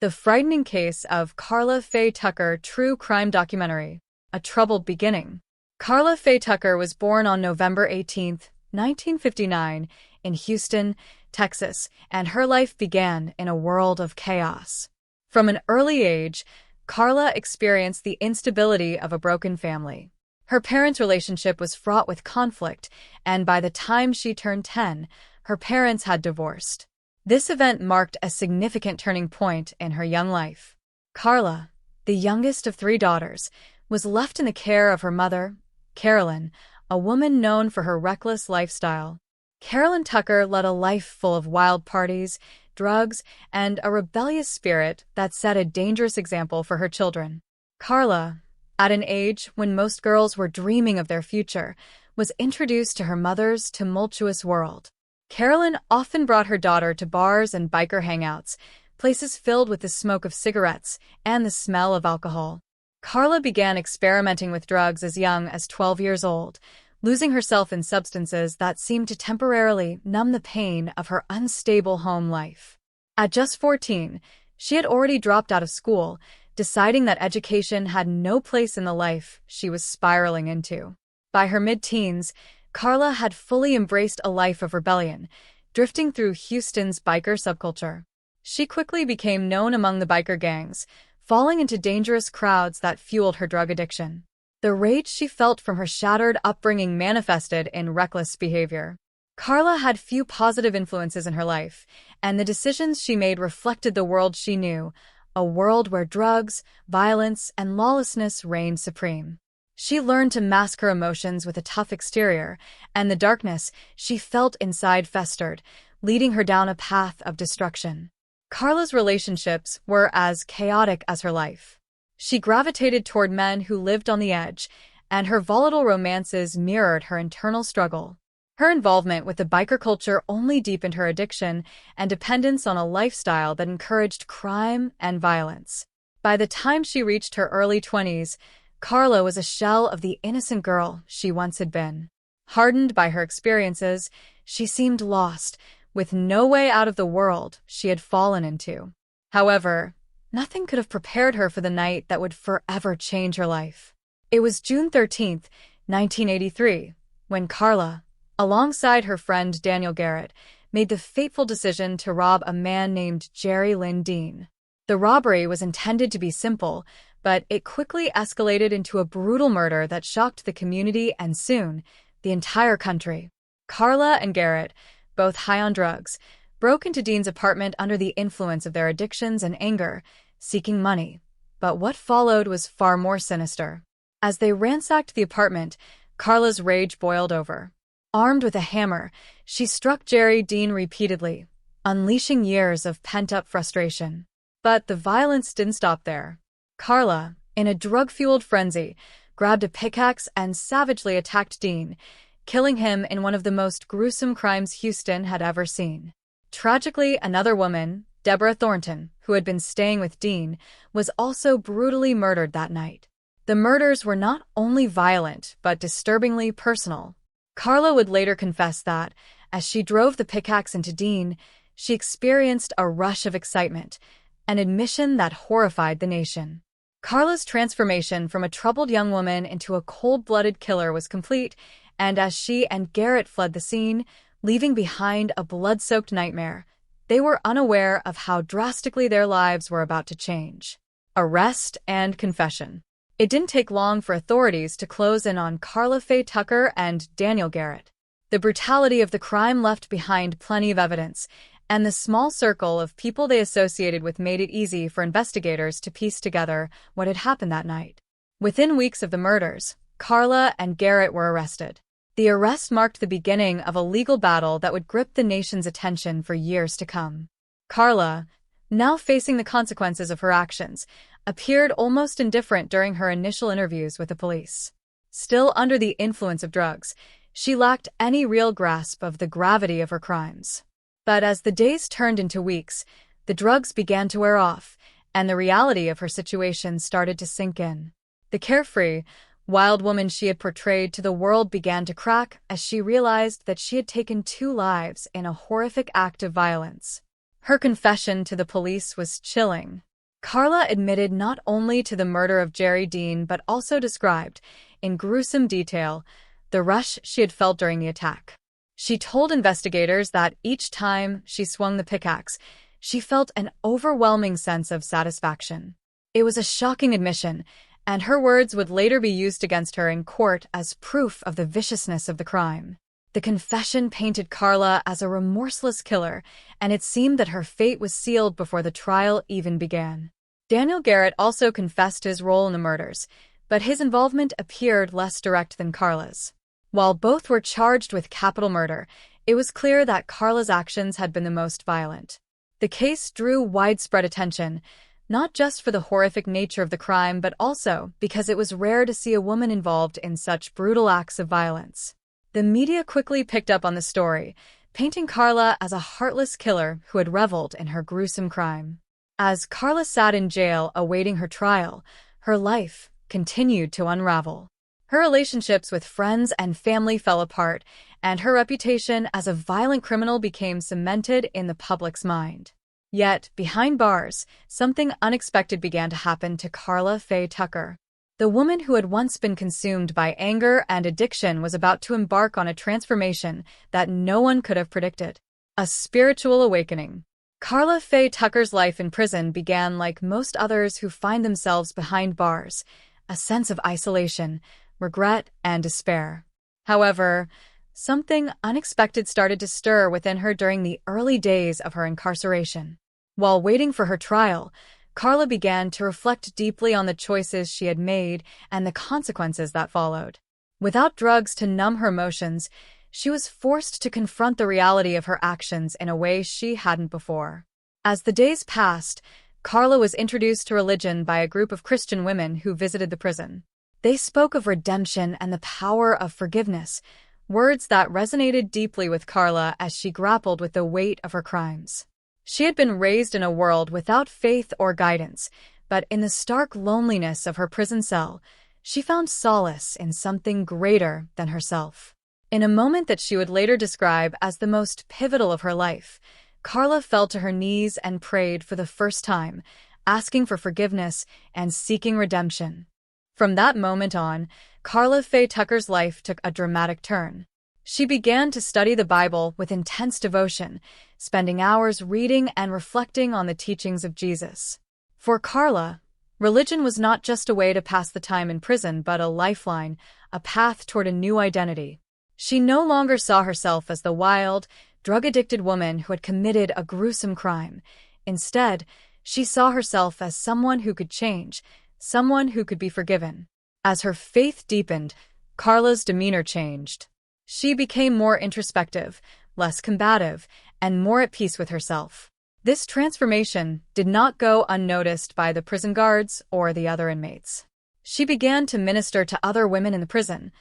The frightening case of Karla Faye Tucker true crime documentary, A Troubled Beginning. Karla Faye Tucker was born on November 18, 1959, in Houston, Texas, and her life began in a world of chaos. From an early age, Karla experienced the instability of a broken family. Her parents' relationship was fraught with conflict, and by the time she turned 10, her parents had divorced. This event marked a significant turning point in her young life. Karla, the youngest of 3 daughters, was left in the care of her mother, Carolyn, a woman known for her reckless lifestyle. Carolyn Tucker led a life full of wild parties, drugs, and a rebellious spirit that set a dangerous example for her children. Karla, at an age when most girls were dreaming of their future, was introduced to her mother's tumultuous world. Carolyn often brought her daughter to bars and biker hangouts, places filled with the smoke of cigarettes and the smell of alcohol. Karla began experimenting with drugs as young as 12 years old, losing herself in substances that seemed to temporarily numb the pain of her unstable home life. At just 14, she had already dropped out of school, deciding that education had no place in the life she was spiraling into. By her mid-teens, Karla had fully embraced a life of rebellion, drifting through Houston's biker subculture. She quickly became known among the biker gangs, falling into dangerous crowds that fueled her drug addiction. The rage she felt from her shattered upbringing manifested in reckless behavior. Karla had few positive influences in her life, and the decisions she made reflected the world she knew, a world where drugs, violence, and lawlessness reigned supreme. She learned to mask her emotions with a tough exterior, and the darkness she felt inside festered, leading her down a path of destruction. Karla's relationships were as chaotic as her life. She gravitated toward men who lived on the edge, and her volatile romances mirrored her internal struggle. Her involvement with the biker culture only deepened her addiction and dependence on a lifestyle that encouraged crime and violence. By the time she reached her early 20s, Karla was a shell of the innocent girl she once had been. Hardened by her experiences, she seemed lost, with no way out of the world she had fallen into. However, nothing could have prepared her for the night that would forever change her life. It was June 13, 1983, when Karla, alongside her friend Daniel Garrett, made the fateful decision to rob a man named Jerry Lynn Dean. The robbery was intended to be simple, but it quickly escalated into a brutal murder that shocked the community and soon, the entire country. Karla and Garrett, both high on drugs, broke into Dean's apartment under the influence of their addictions and anger, seeking money. But what followed was far more sinister. As they ransacked the apartment, Karla's rage boiled over. Armed with a hammer, she struck Jerry Dean repeatedly, unleashing years of pent-up frustration. But the violence didn't stop there. Karla, in a drug-fueled frenzy, grabbed a pickaxe and savagely attacked Dean, killing him in one of the most gruesome crimes Houston had ever seen. Tragically, another woman, Deborah Thornton, who had been staying with Dean, was also brutally murdered that night. The murders were not only violent but disturbingly personal. Karla would later confess that, as she drove the pickaxe into Dean, she experienced a rush of excitement, an admission that horrified the nation. Karla's transformation from a troubled young woman into a cold-blooded killer was complete, and as she and Garrett fled the scene, leaving behind a blood-soaked nightmare, they were unaware of how drastically their lives were about to change. Arrest and confession. It didn't take long for authorities to close in on Karla Faye Tucker and Daniel Garrett. The brutality of the crime left behind plenty of evidence, and the small circle of people they associated with made it easy for investigators to piece together what had happened that night. Within weeks of the murders, Karla and Garrett were arrested. The arrest marked the beginning of a legal battle that would grip the nation's attention for years to come. Karla, now facing the consequences of her actions, appeared almost indifferent during her initial interviews with the police. Still under the influence of drugs, she lacked any real grasp of the gravity of her crimes. But as the days turned into weeks, the drugs began to wear off, and the reality of her situation started to sink in. The carefree, wild woman she had portrayed to the world began to crack as she realized that she had taken 2 lives in a horrific act of violence. Her confession to the police was chilling. Karla admitted not only to the murder of Jerry Dean but also described, in gruesome detail, the rush she had felt during the attack. She told investigators that each time she swung the pickaxe, she felt an overwhelming sense of satisfaction. It was a shocking admission, and her words would later be used against her in court as proof of the viciousness of the crime. The confession painted Karla as a remorseless killer, and it seemed that her fate was sealed before the trial even began. Daniel Garrett also confessed his role in the murders, but his involvement appeared less direct than Karla's. While both were charged with capital murder, it was clear that Karla's actions had been the most violent. The case drew widespread attention, not just for the horrific nature of the crime but also because it was rare to see a woman involved in such brutal acts of violence. The media quickly picked up on the story, painting Karla as a heartless killer who had reveled in her gruesome crime. As Karla sat in jail awaiting her trial, her life continued to unravel. Her relationships with friends and family fell apart, and her reputation as a violent criminal became cemented in the public's mind. Yet, behind bars, something unexpected began to happen to Karla Faye Tucker. The woman who had once been consumed by anger and addiction was about to embark on a transformation that no one could have predicted. A spiritual awakening. Karla Faye Tucker's life in prison began like most others who find themselves behind bars, a sense of isolation, regret, and despair. However, something unexpected started to stir within her during the early days of her incarceration. While waiting for her trial, Karla began to reflect deeply on the choices she had made and the consequences that followed. Without drugs to numb her emotions, she was forced to confront the reality of her actions in a way she hadn't before. As the days passed, Karla was introduced to religion by a group of Christian women who visited the prison. They spoke of redemption and the power of forgiveness, words that resonated deeply with Karla as she grappled with the weight of her crimes. She had been raised in a world without faith or guidance, but in the stark loneliness of her prison cell, she found solace in something greater than herself. In a moment that she would later describe as the most pivotal of her life, Karla fell to her knees and prayed for the first time, asking for forgiveness and seeking redemption. From that moment on, Karla Faye Tucker's life took a dramatic turn. She began to study the Bible with intense devotion, spending hours reading and reflecting on the teachings of Jesus. For Karla, religion was not just a way to pass the time in prison but a lifeline, a path toward a new identity. She no longer saw herself as the wild, drug-addicted woman who had committed a gruesome crime. Instead, she saw herself as someone who could change, someone who could be forgiven. As her faith deepened, Karla's demeanor changed. She became more introspective, less combative, and more at peace with herself. This transformation did not go unnoticed by the prison guards or the other inmates. She began to minister to other women in the prison,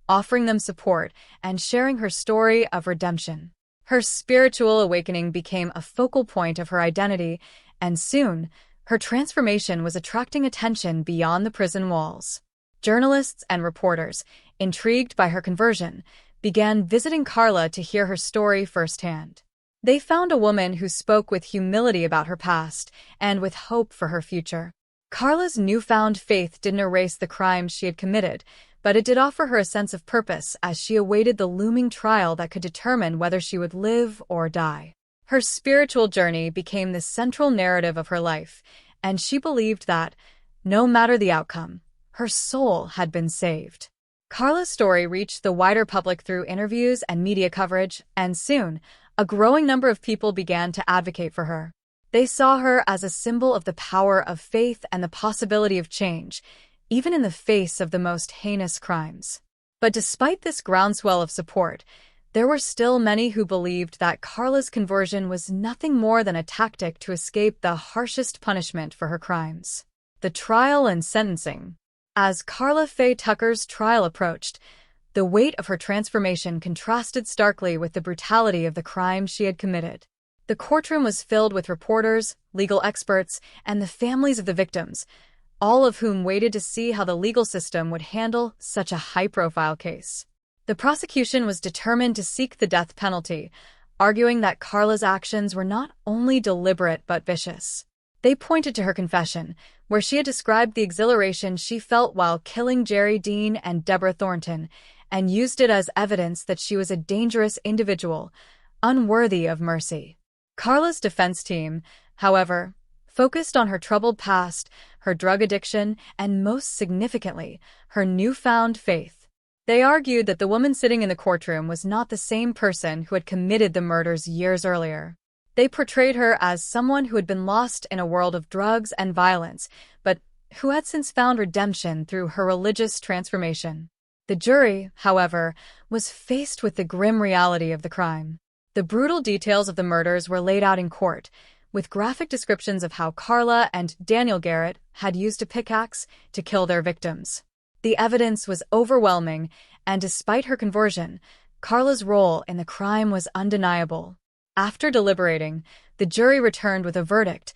offering them support and sharing her story of redemption. Her spiritual awakening became a focal point of her identity, and soon, her transformation was attracting attention beyond the prison walls. Journalists and reporters, intrigued by her conversion, began visiting Karla to hear her story firsthand. They found a woman who spoke with humility about her past and with hope for her future. Karla's newfound faith didn't erase the crimes she had committed, but it did offer her a sense of purpose as she awaited the looming trial that could determine whether she would live or die. Her spiritual journey became the central narrative of her life, and she believed that, no matter the outcome, her soul had been saved. Karla's story reached the wider public through interviews and media coverage, and soon, a growing number of people began to advocate for her. They saw her as a symbol of the power of faith and the possibility of change, even in the face of the most heinous crimes. But despite this groundswell of support, there were still many who believed that Karla's conversion was nothing more than a tactic to escape the harshest punishment for her crimes: the trial and sentencing. As Karla Faye Tucker's trial approached, the weight of her transformation contrasted starkly with the brutality of the crime she had committed. The courtroom was filled with reporters, legal experts, and the families of the victims, all of whom waited to see how the legal system would handle such a high-profile case. The prosecution was determined to seek the death penalty, arguing that Karla's actions were not only deliberate but vicious. They pointed to her confession, where she had described the exhilaration she felt while killing Jerry Dean and Deborah Thornton, and used it as evidence that she was a dangerous individual, unworthy of mercy. Karla's defense team, however, focused on her troubled past, her drug addiction, and most significantly, her newfound faith. They argued that the woman sitting in the courtroom was not the same person who had committed the murders years earlier. They portrayed her as someone who had been lost in a world of drugs and violence, but who had since found redemption through her religious transformation. The jury, however, was faced with the grim reality of the crime. The brutal details of the murders were laid out in court, with graphic descriptions of how Karla and Daniel Garrett had used a pickaxe to kill their victims. The evidence was overwhelming, and despite her conversion, Karla's role in the crime was undeniable. After deliberating, the jury returned with a verdict,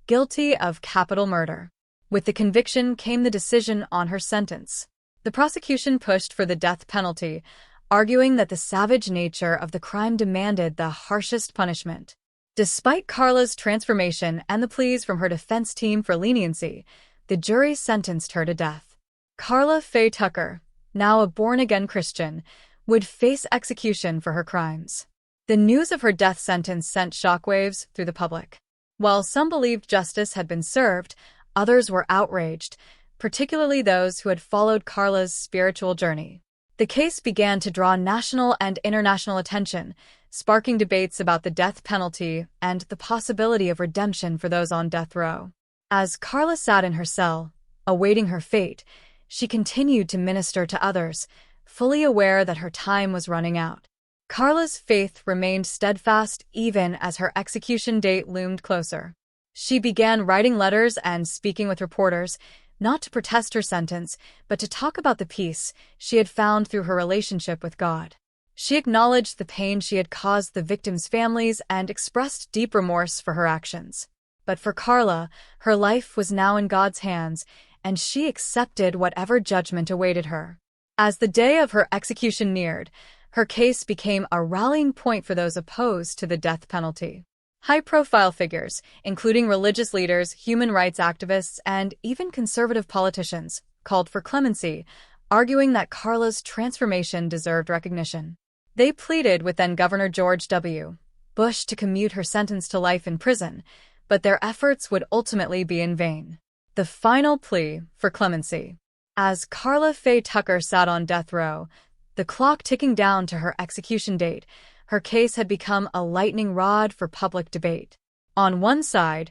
guilty of capital murder. With the conviction came the decision on her sentence. The prosecution pushed for the death penalty, arguing that the savage nature of the crime demanded the harshest punishment. Despite Karla's transformation and the pleas from her defense team for leniency, the jury sentenced her to death. Karla Faye Tucker, now a born-again Christian, would face execution for her crimes. The news of her death sentence sent shockwaves through the public. While some believed justice had been served, others were outraged, particularly those who had followed Karla's spiritual journey. The case began to draw national and international attention, sparking debates about the death penalty and the possibility of redemption for those on death row. As Karla sat in her cell, awaiting her fate, she continued to minister to others, fully aware that her time was running out. Karla's faith remained steadfast even as her execution date loomed closer. She began writing letters and speaking with reporters, not to protest her sentence, but to talk about the peace she had found through her relationship with God. She acknowledged the pain she had caused the victims' families and expressed deep remorse for her actions. But for Karla, her life was now in God's hands, and she accepted whatever judgment awaited her. As the day of her execution neared, her case became a rallying point for those opposed to the death penalty. High-profile figures, including religious leaders, human rights activists, and even conservative politicians, called for clemency, arguing that Karla's transformation deserved recognition. They pleaded with then-Governor George W. Bush to commute her sentence to life in prison, but their efforts would ultimately be in vain. The final plea for clemency. As Karla Faye Tucker sat on death row, the clock ticking down to her execution date, her case had become a lightning rod for public debate. On one side,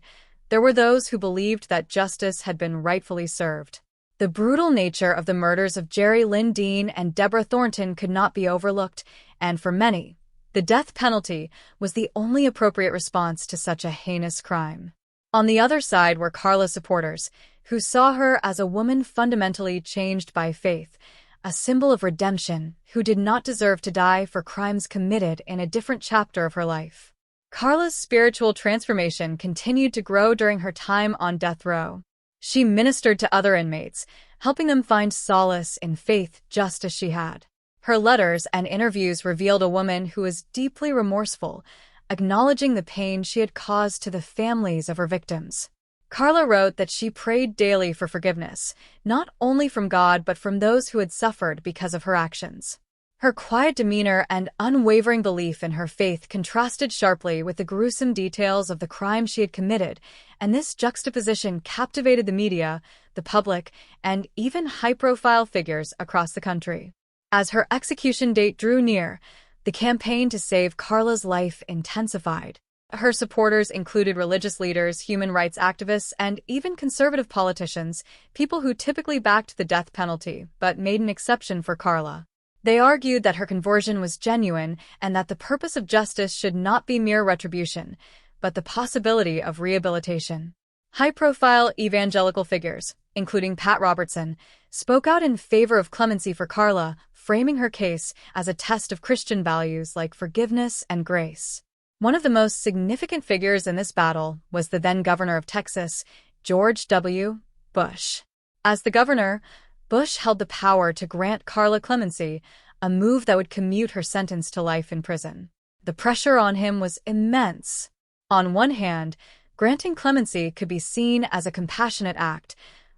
there were those who believed that justice had been rightfully served. The brutal nature of the murders of Jerry Lynn Dean and Deborah Thornton could not be overlooked, and for many, the death penalty was the only appropriate response to such a heinous crime. On the other side were Karla's supporters, who saw her as a woman fundamentally changed by faith, a symbol of redemption who did not deserve to die for crimes committed in a different chapter of her life. Karla's spiritual transformation continued to grow during her time on death row. She ministered to other inmates, helping them find solace in faith just as she had. Her letters and interviews revealed a woman who was deeply remorseful, acknowledging the pain she had caused to the families of her victims. Karla wrote that she prayed daily for forgiveness, not only from God but from those who had suffered because of her actions. Her quiet demeanor and unwavering belief in her faith contrasted sharply with the gruesome details of the crime she had committed, and this juxtaposition captivated the media, the public, and even high-profile figures across the country. As her execution date drew near, the campaign to save Karla's life intensified. Her supporters included religious leaders, human rights activists, and even conservative politicians, people who typically backed the death penalty, but made an exception for Karla. They argued that her conversion was genuine and that the purpose of justice should not be mere retribution, but the possibility of rehabilitation. High-profile evangelical figures, including Pat Robertson, spoke out in favor of clemency for Karla, framing her case as a test of Christian values like forgiveness and grace. One of the most significant figures in this battle was the then-governor of Texas, George W. Bush. As the governor, Bush held the power to grant Karla clemency, a move that would commute her sentence to life in prison. The pressure on him was immense. On one hand, Granting clemency could be seen as a compassionate act,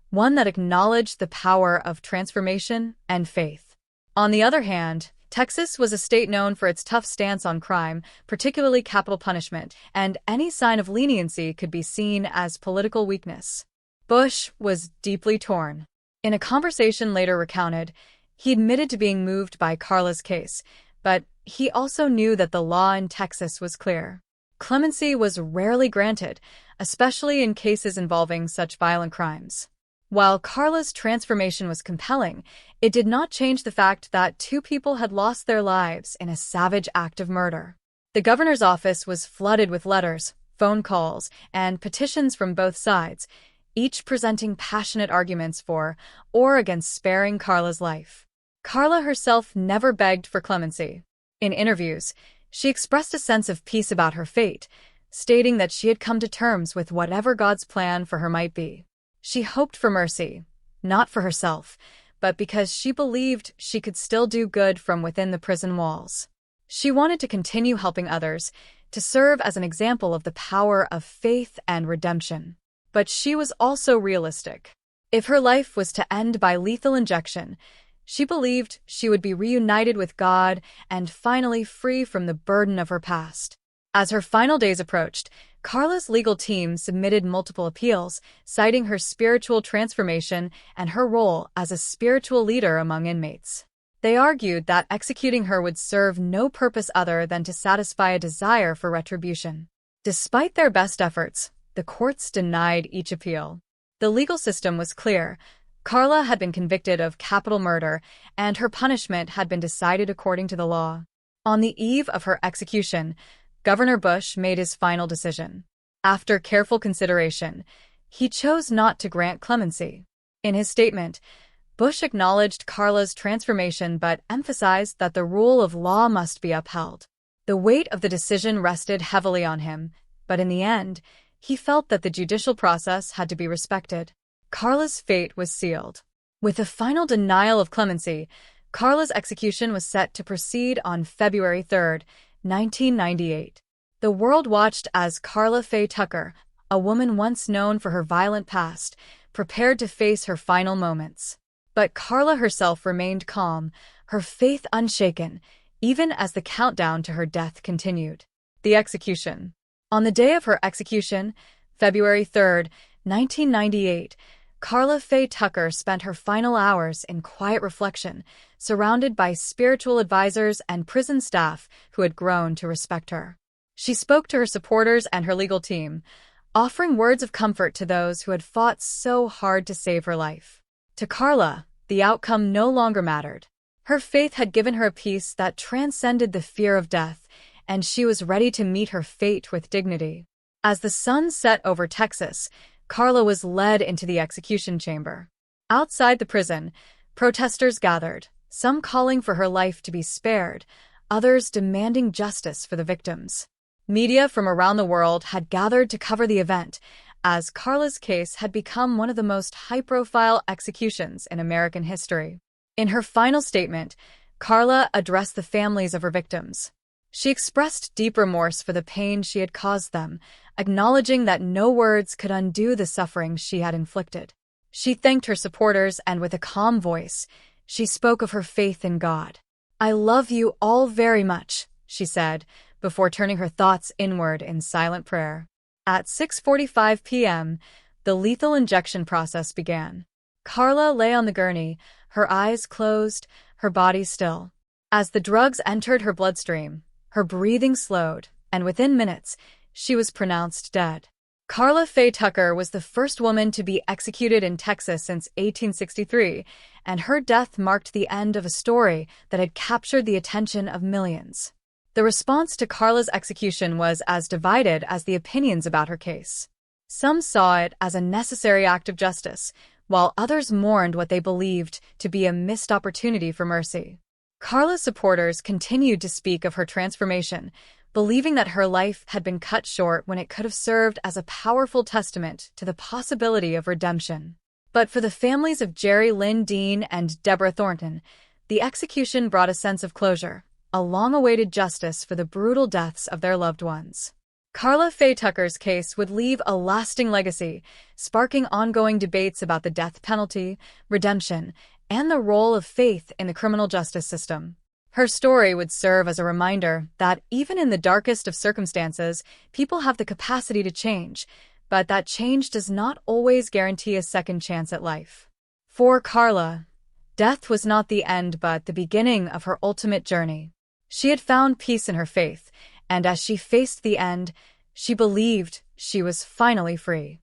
one that acknowledged the power of transformation and faith. On the other hand, Texas was a state known for its tough stance on crime, particularly capital punishment, and any sign of leniency could be seen as political weakness. Bush was deeply torn. In a conversation later recounted, he admitted to being moved by Karla's case, but he also knew that the law in Texas was clear. Clemency was rarely granted, especially in cases involving such violent crimes. While Karla's transformation was compelling, it did not change the fact that two people had lost their lives in a savage act of murder. The governor's office was flooded with letters, phone calls, and petitions from both sides, each presenting passionate arguments for or against sparing Karla's life. Karla herself never begged for clemency. In interviews, she expressed a sense of peace about her fate, stating that she had come to terms with whatever God's plan for her might be. She hoped for mercy, not for herself, but because she believed she could still do good from within the prison walls. She wanted to continue helping others, to serve as an example of the power of faith and redemption. But she was also realistic. If her life was to end by lethal injection, she believed she would be reunited with God and finally free from the burden of her past. As her final days approached, Karla's legal team submitted multiple appeals, citing her spiritual transformation and her role as a spiritual leader among inmates. They argued that executing her would serve no purpose other than to satisfy a desire for retribution. Despite their best efforts, the courts denied each appeal. The legal system was clear. Karla had been convicted of capital murder, and her punishment had been decided according to the law. On the eve of her execution, Governor Bush made his final decision. After careful consideration, he chose not to grant clemency. In his statement, Bush acknowledged Karla's transformation but emphasized that the rule of law must be upheld. The weight of the decision rested heavily on him, but in the end, he felt that the judicial process had to be respected. Karla's fate was sealed. With the final denial of clemency, Karla's execution was set to proceed on February 3, 1998. The world watched as Karla Faye Tucker, a woman once known for her violent past, prepared to face her final moments. But Karla herself remained calm, her faith unshaken, even as the countdown to her death continued. The execution. On the day of her execution, February 3, 1998, Karla Faye Tucker spent her final hours in quiet reflection, surrounded by spiritual advisors and prison staff who had grown to respect her. She spoke to her supporters and her legal team, offering words of comfort to those who had fought so hard to save her life. To Karla, the outcome no longer mattered. Her faith had given her a peace that transcended the fear of death, and she was ready to meet her fate with dignity. As the sun set over Texas, Karla was led into the execution chamber. Outside the prison, protesters gathered, some calling for her life to be spared, others demanding justice for the victims. Media from around the world had gathered to cover the event, as Karla's case had become one of the most high-profile executions in American history. In her final statement, Karla addressed the families of her victims. She expressed deep remorse for the pain she had caused them, acknowledging that no words could undo the suffering she had inflicted. She thanked her supporters, and with a calm voice, she spoke of her faith in God. "I love you all very much," she said, before turning her thoughts inward in silent prayer. At 6:45 p.m., the lethal injection process began. Karla lay on the gurney, her eyes closed, her body still. As the drugs entered her bloodstream, her breathing slowed, and within minutes, she was pronounced dead. Karla Faye Tucker was the first woman to be executed in Texas since 1863, and her death marked the end of a story that had captured the attention of millions. The response to Karla's execution was as divided as the opinions about her case. Some saw it as a necessary act of justice, while others mourned what they believed to be a missed opportunity for mercy. Karla's supporters continued to speak of her transformation, believing that her life had been cut short when it could have served as a powerful testament to the possibility of redemption. But for the families of Jerry Lynn Dean and Deborah Thornton, the execution brought a sense of closure, a long-awaited justice for the brutal deaths of their loved ones. Karla Faye Tucker's case would leave a lasting legacy, sparking ongoing debates about the death penalty, redemption, and the role of faith in the criminal justice system. Her story would serve as a reminder that even in the darkest of circumstances, people have the capacity to change, but that change does not always guarantee a second chance at life. For Karla, death was not the end but the beginning of her ultimate journey. She had found peace in her faith, and as she faced the end, she believed she was finally free.